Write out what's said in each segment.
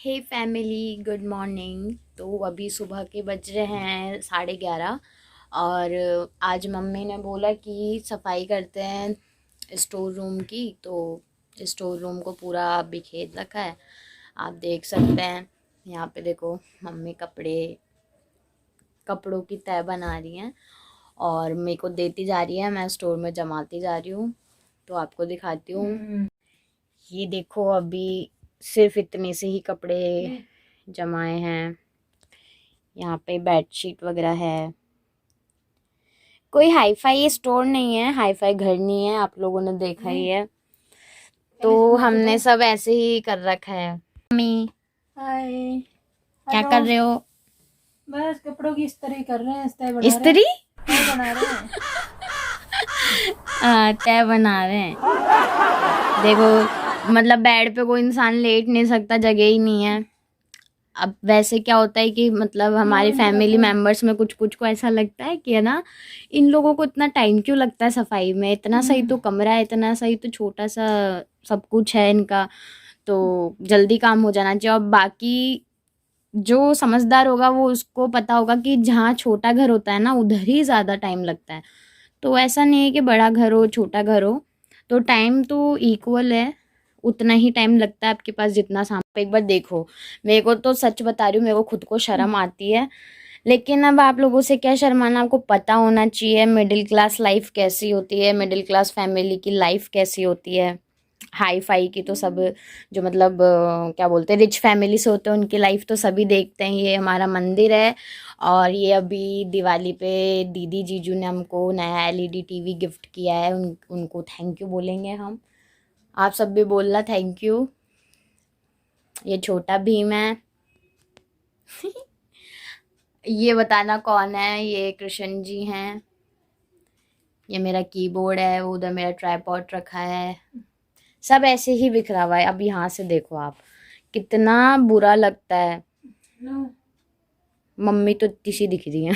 हे family, good morning. तो अभी सुबह के बज रहे हैं 11:30 और आज मम्मी ने बोला कि सफाई करते हैं स्टोर रूम की। तो स्टोर रूम को पूरा बिखेर रखा है, आप देख सकते हैं। यहाँ पे देखो मम्मी कपड़ों की तह बना रही हैं और मेरे को देती जा रही है, मैं स्टोर में जमाती जा रही हूँ। तो आपको दिखाती हूँ, ये देखो अभी सिर्फ इतने से ही कपड़े जमाए हैं। यहाँ पे बेडशीट वगैरह है। कोई हाई फाई स्टोर नहीं है, हाई फाई घर नहीं है, आप लोगों ने देखा ही है। तो हमने सब ऐसे ही कर रखा है। मम्मी हाय, क्या कर रहे हो? बस कपड़ों की इस्त्री कर रहे हैं। इस्त्री तय बना रहे हैं। तय बना रहे हैं। देखो मतलब बेड पे कोई इंसान लेट नहीं सकता, जगह ही नहीं है। अब वैसे क्या होता है कि मतलब हमारी फैमिली मेंबर्स में कुछ कुछ को ऐसा लगता है कि है ना, इन लोगों को इतना टाइम क्यों लगता है सफाई में, इतना सही तो कमरा है, इतना सही तो छोटा सा सब कुछ है इनका, तो जल्दी काम हो जाना चाहिए। और बाकी जो समझदार होगा वो उसको पता होगा कि जहाँ छोटा घर होता है ना उधर ही ज़्यादा टाइम लगता है। तो ऐसा नहीं है कि बड़ा घर हो छोटा घर हो, तो टाइम तो इक्वल है, उतना ही टाइम लगता है आपके पास जितना सामान। एक बार देखो, मेरे को तो सच बता रही हूँ, मेरे को खुद को शर्म आती है, लेकिन अब आप लोगों से क्या शर्माना, आपको पता होना चाहिए मिडिल क्लास लाइफ कैसी होती है, मिडिल क्लास फैमिली की लाइफ कैसी होती है। हाई फाई की तो सब जो मतलब क्या बोलते हैं रिच फैमिली से होते हैं उनकी लाइफ तो सभी देखते हैं। ये हमारा मंदिर है और ये अभी दिवाली पे दीदी जीजू ने हमको नया एलईडी टीवी गिफ्ट किया है, उनको थैंक यू बोलेंगे हम। आप सब भी बोलना थैंक यू। ये छोटा भीम है। ये बताना कौन है, ये कृष्ण जी हैं। ये मेरा कीबोर्ड है, वो उधर मेरा ट्राइपॉड रखा है, सब ऐसे ही बिखरा हुआ है। अब यहाँ से देखो आप, कितना बुरा लगता है। मम्मी तो इतनी सी दिख रही है।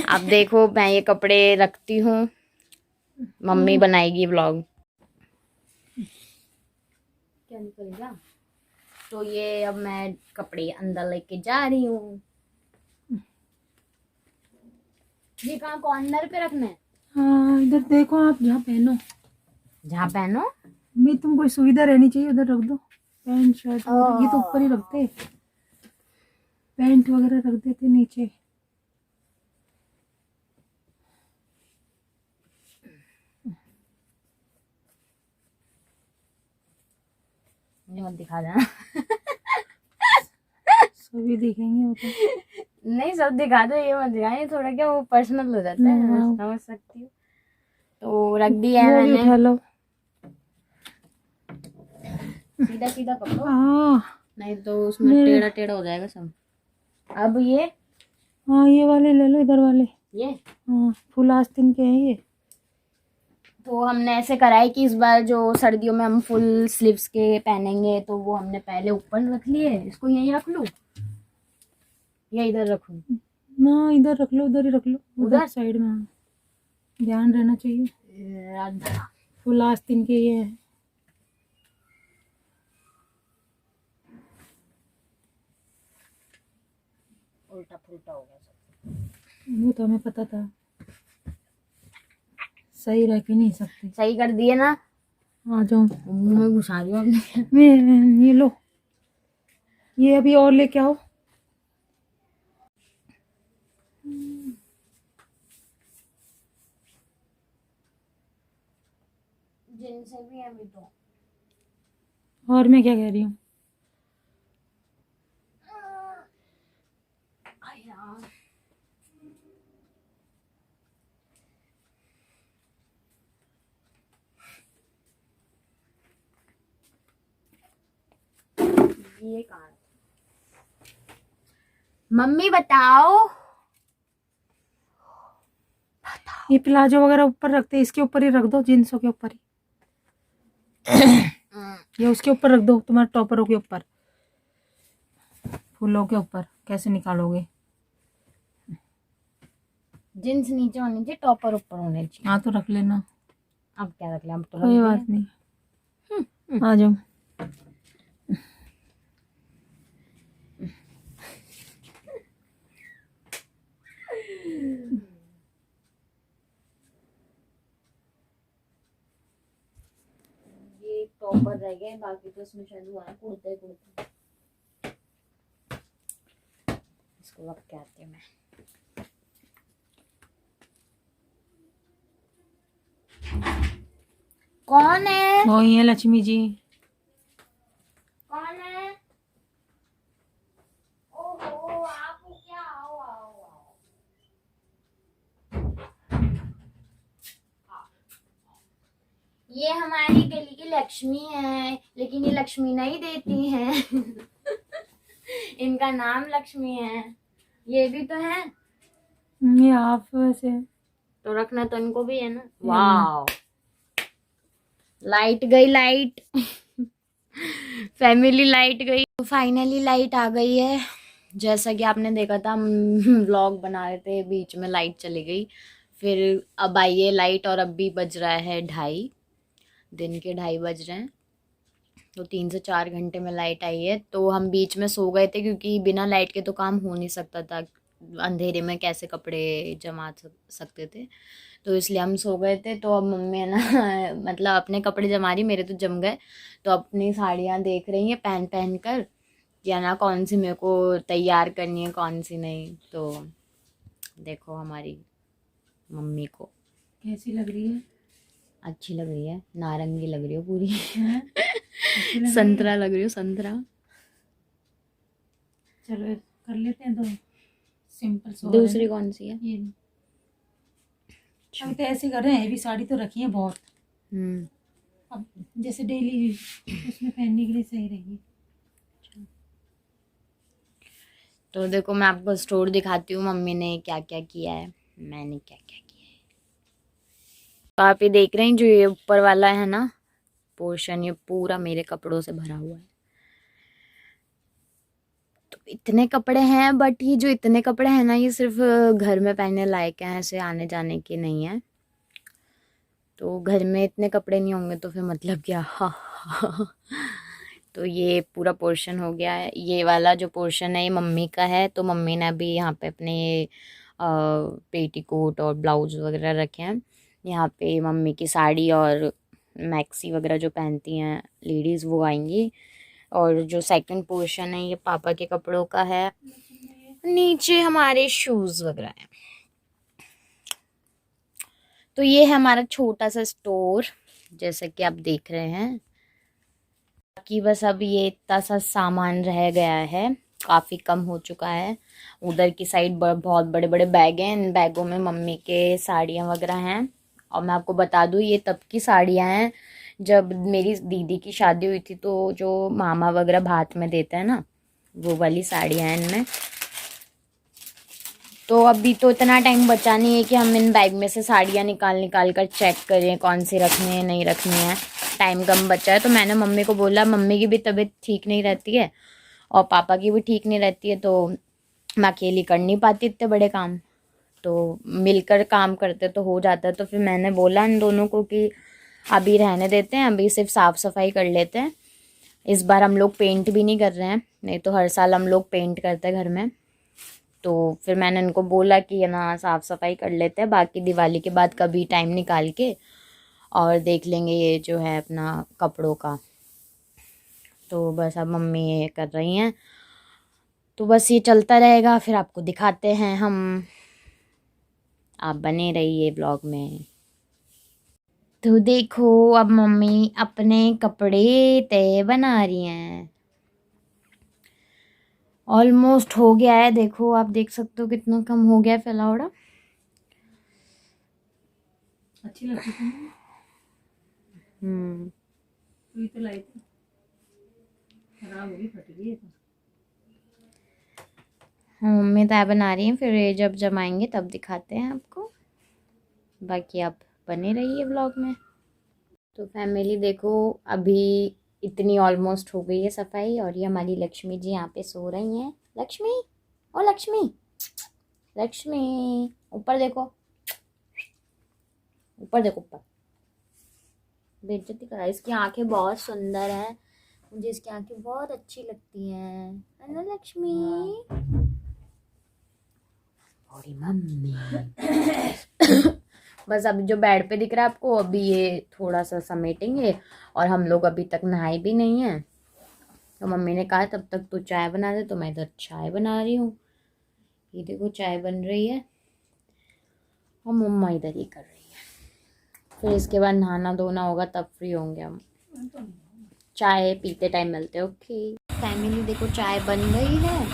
अब देखो मैं ये कपड़े रखती हूँ, मम्मी बनाएगी व्लॉग। क्या निकलेगा? तो ये अब मैं कपड़े अंदर लेके जा रही हूँ। ये कहाँ कॉर्नर पे रखना है? हाँ, इधर देखो, आप जहाँ पहनो, जहाँ पहनो। मैं तुम कोई सुविधा रहनी चाहिए, उधर रख दो। पैंट शर्ट वगैरह ये तो ऊपर ही रखते, पैंट वगैरह रख देते नीचे। ये मत दिखा देना। सभी दिखेंगे वो तो। नहीं सब दिखा दो, ये मत दिखा, ये थोड़ा क्या वो पर्सनल हो जाता है, मैं समझ सकती हूँ। तो रख दिया है मैंने। उठा लो, सीधा सीधा पकड़ो, हाँ नहीं तो उसमें टेढ़ा टेढ़ा हो जाएगा सब। अब ये हाँ, ये वाले ले लो, इधर वाले। ये हाँ, फुल आस्तीन के हैं ये। तो हमने ऐसे करा है कि इस बार जो सर्दियों में हम फुल स्लीव्स के पहनेंगे तो वो हमने पहले ऊपर रख लिए। इसको यहीं रख लूं या इधर रखूं? ना, इधर रख लो, उधर ही रख लो, उधर साइड में। हाँ, ध्यान रहना चाहिए। फुल आस्तीन के ये है। उल्टा पुल्टा हो गया सब। वो तो हमें पता था, सही रह के नहीं सकते। सही कर दिए ना? आ जाओ, मुंह में घुसा रही हूँ अपने। मैं ये लो, ये अभी और लेके आओ। जिनसे भी अभी तो। और मैं क्या कह रही हूँ, ये कहाँ? मम्मी बताओ। ये प्लाजो वगैरह ऊपर रखते हैं, इसके ऊपर ही रख दो, जींसों के ऊपर ही, या उसके ऊपर रख दो, तुम्हारे टॉपरों के ऊपर, फूलों के ऊपर कैसे निकालोगे? जींस नीचे होनी चाहिए, टॉपर ऊपर होने चाहिए। हाँ तो रख लेना। अब क्या रख लें, अब तो कोई बात नहीं, आ जाओ। टॉपर रह गए, बाकी तो इसमें शायद हुआ है कुर्ते कुर्ते। इसको रख के आती हूँ मैं। कौन है? वो ही है लक्ष्मी जी। कौन है? ओहो आप क्या, आओ आओ आओ। ये हमारी गली की लक्ष्मी है, लेकिन ये लक्ष्मी नहीं देती हैं। इनका नाम लक्ष्मी है। ये भी तो है, ये आप वैसे तो रखना तो इनको भी है ना। वाह, लाइट गई, लाइट। फैमिली लाइट गई। तो फाइनली लाइट आ गई है। जैसा कि आपने देखा था, हम व्लॉग बना रहे थे, बीच में लाइट चली गई, फिर अब आई है लाइट, और अब भी बज रहा है 2:30, दिन के 2:30 बज रहे हैं। तो 3 से 4 घंटे में लाइट आई है। तो हम बीच में सो गए थे, क्योंकि बिना लाइट के तो काम हो नहीं सकता था, अंधेरे में कैसे कपड़े जमा सकते थे, तो इसलिए हम सो गए थे। तो अब मम्मी है ना मतलब अपने कपड़े जमा रही, मेरे तो जम गए, तो अपनी साड़ियाँ देख रही हैं पहन पहन कर, या ना कौन सी मेरे को तैयार करनी है कौन सी नहीं। तो देखो हमारी मम्मी को कैसी लग रही है? अच्छी लग रही है, नारंगी लग रही हो पूरी। अच्छी लग रही है? संतरा लग रही हो, संतरा। चलो कर लेते हैं, तो सिंपल सो दूसरी कौन सी है? ये अभी तो ऐसे कर रहे हैं, ये भी साड़ी तो रखी है बहुत, अब जैसे डेली उसमें पहनने के लिए सही रहेगी। तो देखो मैं आपको स्टोर दिखाती हूँ, मम्मी ने क्या क्या किया है, मैंने क्या क्या किया है। तो आप ये देख रहे हैं, जो ये ऊपर वाला है ना पोर्शन, ये पूरा मेरे कपड़ों से भरा हुआ है। तो इतने कपड़े हैं, बट ये जो इतने कपड़े हैं ना, ये सिर्फ घर में पहनने लायक हैं, ऐसे आने जाने के नहीं है। तो घर में इतने कपड़े नहीं होंगे तो फिर मतलब क्या। तो ये पूरा पोर्शन हो गया है। ये वाला जो पोर्शन है ये मम्मी का है, तो मम्मी ने अभी यहाँ पे अपने पेटीकोट और ब्लाउज वगैरह रखे हैं। यहाँ पे मम्मी की साड़ी और मैक्सी वगैरह जो पहनती हैं लेडीज़ वो आएंगी। और जो सेकंड पोर्शन है ये पापा के कपड़ों का है। नीचे हमारे शूज़ वगैरह हैं। तो ये है हमारा छोटा सा स्टोर, जैसा कि आप देख रहे हैं। बाकी बस अब ये इतना सा सामान रह गया है, काफ़ी कम हो चुका है। उधर की साइड बहुत बड़े बड़े बैग हैं, इन बैगों में मम्मी के साड़ियाँ वगैरह हैं। और मैं आपको बता दूँ, ये तब की साड़ियाँ हैं जब मेरी दीदी की शादी हुई थी, तो जो मामा वगैरह भात में देते हैं ना, वो वाली साड़ियाँ हैं इनमें। तो अभी तो इतना टाइम बचा नहीं है कि हम इन बैग में से साड़ियाँ निकाल कर चेक करें कौन सी रखनी है नहीं रखनी है। टाइम कम बचा है, तो मैंने मम्मी को बोला, मम्मी की भी तबीयत ठीक नहीं रहती है और पापा की भी ठीक नहीं रहती है, तो मैं अकेली कर नहीं पाती इतने बड़े काम, तो मिलकर काम करते तो हो जाता है। तो फिर मैंने बोला इन दोनों को कि अभी रहने देते हैं, अभी सिर्फ साफ़ सफाई कर लेते हैं। इस बार हम लोग पेंट भी नहीं कर रहे हैं, नहीं तो हर साल हम लोग पेंट करते हैं घर में। तो फिर मैंने उनको बोला कि ना साफ़ सफाई कर लेते हैं, बाकी दिवाली के बाद कभी टाइम निकाल के और देख लेंगे ये जो है अपना कपड़ों का। तो बस अब मम्मी ये कर रही हैं, तो बस ये चलता रहेगा, फिर आपको दिखाते हैं हम। आप बने रहिए ब्लॉग में। तो देखो अब मम्मी अपने कपड़े तय बना रही हैं। ऑलमोस्ट हो गया है, देखो आप देख सकते हो कितना कम हो गया है फैलावड़ा। अच्छी लगती थी ना? तो लाई थी, खराब हो गई, फट गई है तो। हाँ मम्मी तय बना रही हैं, फिर ये जब जमाएंगे तब दिखाते हैं आपको। बाकी आप बने रहिए ब्लॉग में। तो फैमिली देखो अभी इतनी ऑलमोस्ट हो गई है सफाई, और ये हमारी लक्ष्मी जी यहाँ पे सो रही हैं। लक्ष्मी, ओ लक्ष्मी, लक्ष्मी ऊपर देखो, ऊपर देखो, ऊपर। बेइज्जती करा, इसकी आंखें बहुत सुंदर हैं, मुझे इसकी आंखें बहुत अच्छी लगती हैं, है ना लक्ष्मी? और मम्मी बस अभी जो बेड पे दिख रहा है आपको, अभी ये थोड़ा सा समेटेंगे, और हम लोग अभी तक नहाए भी नहीं हैं। तो मम्मी ने कहा तब तक तू चाय बना दे, तो मैं इधर चाय बना रही हूँ। ये देखो चाय बन रही है और मम्मा इधर ही कर रही है। फिर इसके बाद नहाना धोना होगा, तब फ्री होंगे हम। चाय पीते टाइम मिलते। ओके फैमिली, देखो चाय बन गई है।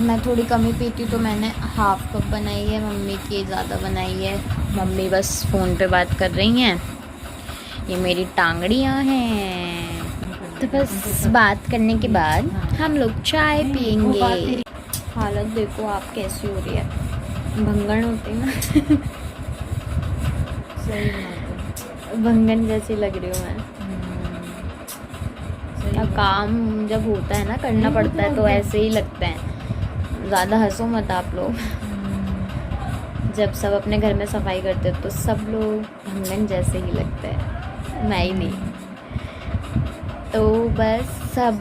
मैं थोड़ी कमी पीती तो मैंने हाफ कप बनाई है, मम्मी की ज़्यादा बनाई है। मम्मी बस फ़ोन पे बात कर रही हैं। ये मेरी टांगड़ियाँ हैं। तो बस बात करने के बाद हम लोग चाय पियेंगे। हालत देखो आप कैसी हो रही है, भंगन होती है ना। भंगन जैसी लग रही हूँ मैं। काम जब होता है ना, करना पड़ता है, तो ऐसे ही लगता है। ज़्यादा हंसो मत आप लोग। जब सब अपने घर में सफाई करते हैं तो सब लोग भंगन जैसे ही लगते हैं, मैं ही नहीं। तो बस सब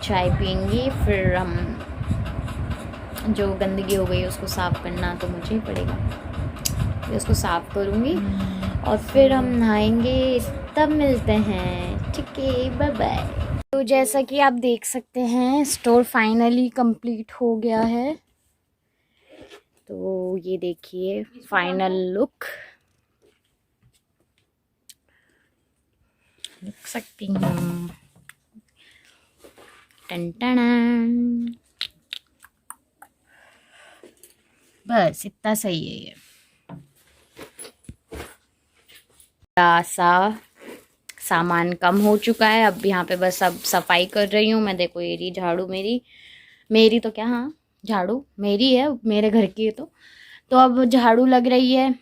चाय पियेंगे, फिर हम जो गंदगी हो गई उसको साफ़ करना तो मुझे ही पड़ेगा, फिर उसको साफ़ करूँगी और फिर हम नहाएंगे, तब मिलते हैं। ठीक है, बाय बाय। तो जैसा कि आप देख सकते हैं, स्टोर फाइनली कंप्लीट हो गया है। तो ये देखिए फाइनल लुक, देख सकती हूँ। टन टन, बस इतना सही है ये। सा सामान कम हो चुका है, अब यहाँ पे बस अब सफाई कर रही हूँ मैं। देखो ये रही झाड़ू मेरी तो क्या, हाँ झाड़ू मेरी है, मेरे घर की है। तो अब झाड़ू लग रही है,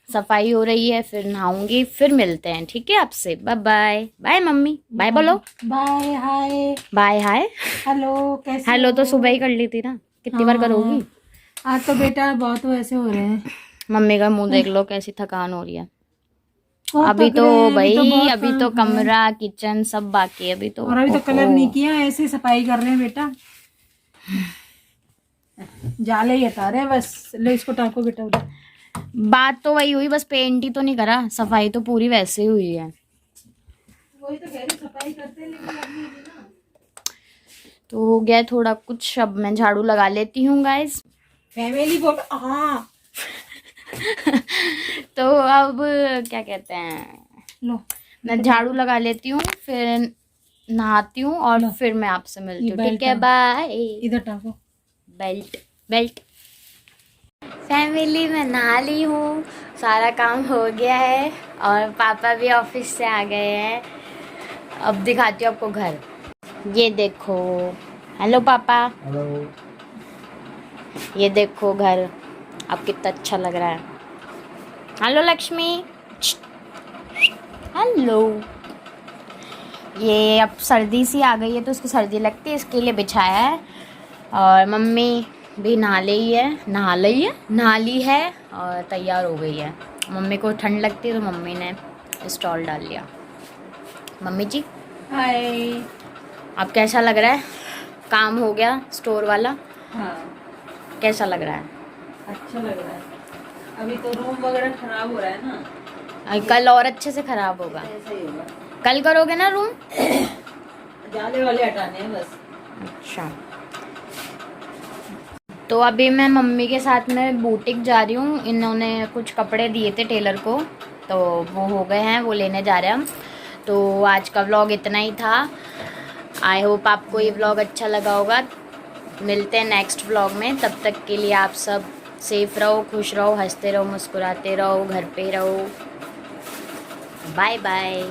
सफाई हो रही है, फिर नहाऊंगी, फिर मिलते हैं। ठीक है आपसे, bye bye. Bye mummy, bye बोलो। Bye hi. Bye hi. Hello, कैसे हेलो हो? तो सुबह ही कर ली थी ना, कितनी बार करोगी? आज तो बेटा बहुत वैसे हो रहे हैं। मम्मी का मुंह देख लो, कैसी थकान हो रही है। बहुत अभी थक तो रहे हैं, भाई बहुत अभी तो काम है। कमरा किचन सब बाकी है अभी तो। और अभी तो कलर नहीं किया, ऐसे सफाई कर रहे हैं बेटा। जाले ही हटा रहे हैं बस। ले इसको टाको बेटा उधर। बात तो वही हुई, बस पेंट ही तो नहीं करा, सफाई तो पूरी वैसे ही हुई है। वही तो कह रही, सफाई करते हैं लेकिन लगनी नहीं ना। तो हो गया थोड़ा कुछ, अब मैं झाड़ू लगा लेती हूँ गाइस। फैमिली बोल, हाँ। तो अब क्या कहते हैं, लो मैं झाड़ू लगा लेती हूँ, फिर नहाती हूँ और फिर मैं आपसे मिलती हूँ। ठीक है, बाय। इधर टाको बेल्ट। फैमिली मैं नहा ली हूँ, सारा काम हो गया है और पापा भी ऑफिस से आ गए हैं। अब दिखाती हूँ आपको घर। ये देखो, हेलो पापा। हेलो। ये देखो घर, अब कितना अच्छा लग रहा है। Hello Lakshmi, hello. ये अब सर्दी सी आ गई है तो उसको सर्दी लगती है, इसके लिए बिछाया है। और मम्मी भी नहा ली है और तैयार हो गई है। मम्मी को ठंड लगती है तो मम्मी ने स्टॉल डाल लिया। मम्मी जी हाय। अब कैसा लग रहा है, काम हो गया स्टोर वाला? हाँ, कैसा लग रहा है? अच्छा लग रहा है। अभी तो रूम वगैरह खराब हो रहा है ना, कल और अच्छे से खराब होगा। ऐसा ही होगा। कल करोगे ना रूम? जाले वाले हटाने हैं बस। अच्छा, तो अभी मैं मम्मी के साथ में बुटीक जा रही हूँ। इन्होंने कुछ कपड़े दिए थे टेलर को, तो वो हो गए हैं, वो लेने जा रहे हैं हम। तो आज का व्लॉग इतना ही था। आई होप आपको ये व्लॉग अच्छा लगा होगा। मिलते हैं नेक्स्ट व्लॉग में, तब तक के लिए आप सब सेफ रहो, खुश रहो, हंसते रहो, मुस्कुराते रहो, घर पे रहो। Bye bye.